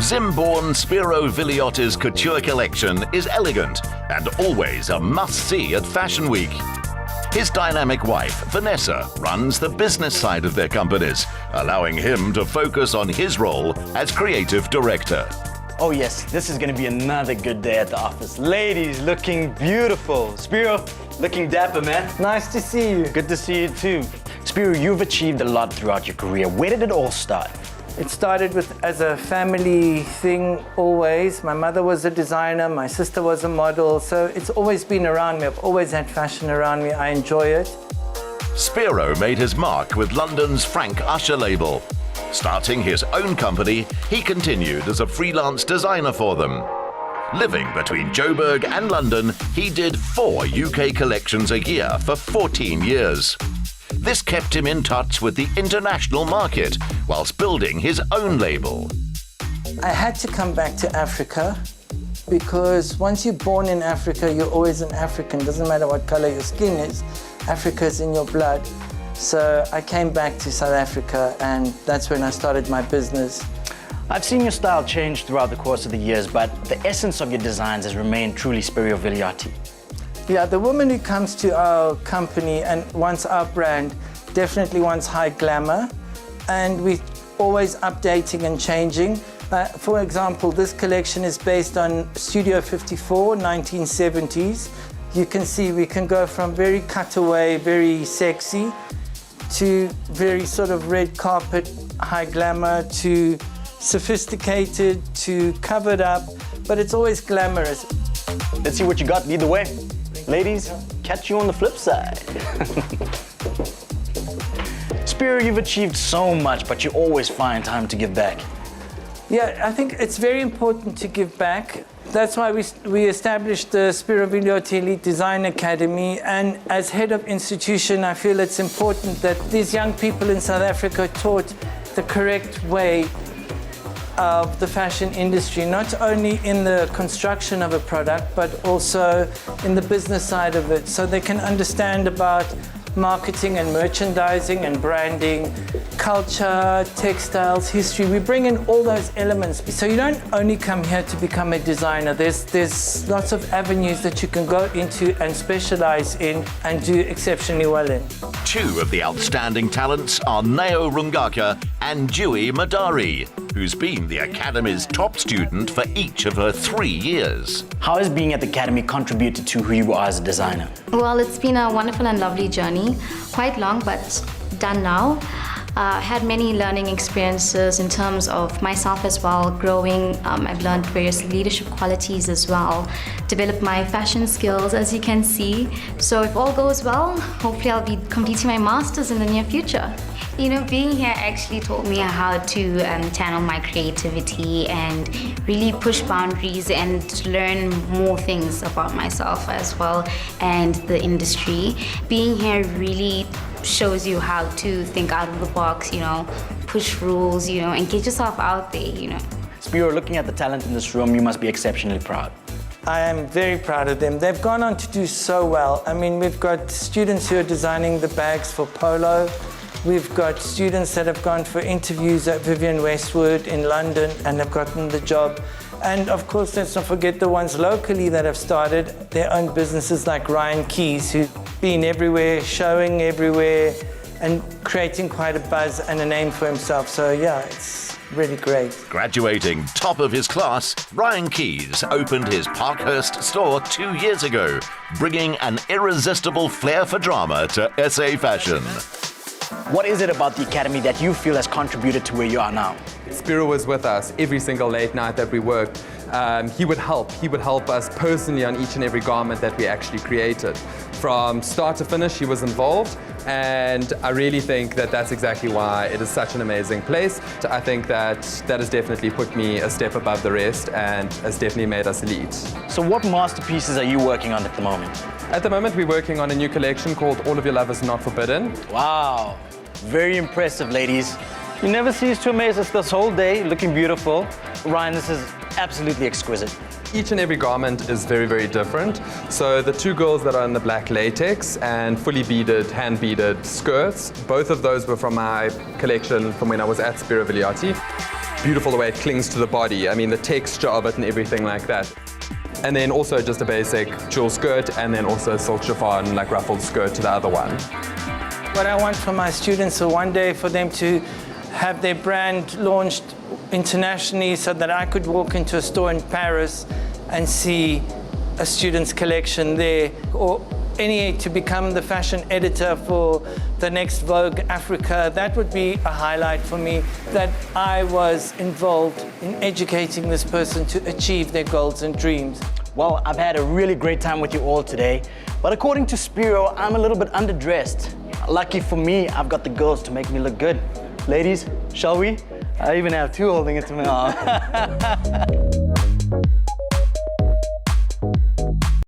Zim-born Spero Villioti's couture collection is elegant and always a must-see at Fashion Week. His dynamic wife, Vanessa, runs the business side of their companies, allowing him to focus on his role as creative director. Oh yes, this is gonna be another good day at the office. Ladies, looking beautiful. Spero, looking dapper, man. Nice to see you. Good to see you too. Spero, you've achieved a lot throughout your career. Where did it all start? It started as a family thing always. My mother was a designer, my sister was a model, so it's always been around me. I've always had fashion around me. I enjoy it. Spero made his mark with London's Frank Usher label. Starting his own company, he continued as a freelance designer for them. Living between Joburg and London, he did 4 UK collections a year for 14 years. This kept him in touch with the international market whilst building his own label. I had to come back to Africa because once you're born in Africa, you're always an African. Doesn't matter what color your skin is, Africa's in your blood. So I came back to South Africa and that's when I started my business. I've seen your style change throughout the course of the years, but the essence of your designs has remained truly Spero Villioti. Yeah, the woman who comes to our company and wants our brand definitely wants high glamour, and we're always updating and changing. For example, this collection is based on Studio 54, 1970s. You can see we can go from very cutaway, very sexy, to very sort of red carpet, high glamour, to sophisticated, to covered up, but it's always glamorous. Let's see what you got, lead the way. Ladies, catch you on the flip side. Spero, you've achieved so much, but you always find time to give back. Yeah, I think it's very important to give back. That's why we established the Spero Villioti Elite Design Academy, and as head of institution, I feel it's important that these young people in South Africa are taught the correct way of the fashion industry, not only in the construction of a product, but also in the business side of it, so they can understand about marketing and merchandising and branding, culture, textiles, history. We bring in all those elements. So you don't only come here to become a designer. There's lots of avenues that you can go into and specialize in and do exceptionally well in. 2 of the outstanding talents are Neo Rangaka and JUHI MADAREE, who's been the Academy's top student for each of her 3 years. How has being at the Academy contributed to who you are as a designer? Well, it's been a wonderful and lovely journey. Quite long, but done now. Had many learning experiences in terms of myself as well, growing. I've learned various leadership qualities as well, developed my fashion skills, as you can see. So if all goes well, hopefully I'll be completing my master's in the near future. You know, being here actually taught me how to channel my creativity and really push boundaries and learn more things about myself as well and the industry. Being here really shows you how to think out of the box, you know, push rules, you know, and get yourself out there, you know. Spero, looking at the talent in this room, you must be exceptionally proud. I am very proud of them. They've gone on to do so well. I mean, we've got students who are designing the bags for Polo. We've got students that have gone for interviews at Vivienne Westwood in London and have gotten the job. And of course, let's not forget the ones locally that have started their own businesses, like Ryan Keys, who's been everywhere, showing everywhere, and creating quite a buzz and a name for himself. So yeah, it's really great. Graduating top of his class, Ryan Keys opened his Parkhurst store 2 years ago, bringing an irresistible flair for drama to SA Fashion. What is it about the Academy that you feel has contributed to where you are now? Spero was with us every single late night that we worked. He would help us personally on each and every garment that we actually created. From start to finish, he was involved, and I really think that that's exactly why it is such an amazing place. I think that has definitely put me a step above the rest and has definitely made us elite. So what masterpieces are you working on at the moment? At the moment, we're working on a new collection called All of Your Love Is Not Forbidden. Wow, very impressive, ladies. You never cease to amaze us this whole day, looking beautiful. Ryan, this is absolutely exquisite. Each and every garment is very, very different. So the 2 girls that are in the black latex and fully beaded, hand beaded skirts, both of those were from my collection from when I was at Spero Villioti. beautiful the way it clings to the body. I mean, the texture of it and everything like that. And then also just a basic tulle skirt, and then also a silk chiffon, like ruffled skirt to the other one. What I want for my students is one day for them to have their brand launched internationally, so that I could walk into a store in Paris and see a student's collection there, or to become the fashion editor for the next Vogue Africa. That would be a highlight for me, that I was involved in educating this person to achieve their goals and dreams. Well, I've had a really great time with you all today, but according to Spero, I'm a little bit underdressed. Lucky for me, I've got the girls to make me look good. Ladies, shall we? I even have two holding it to my arm.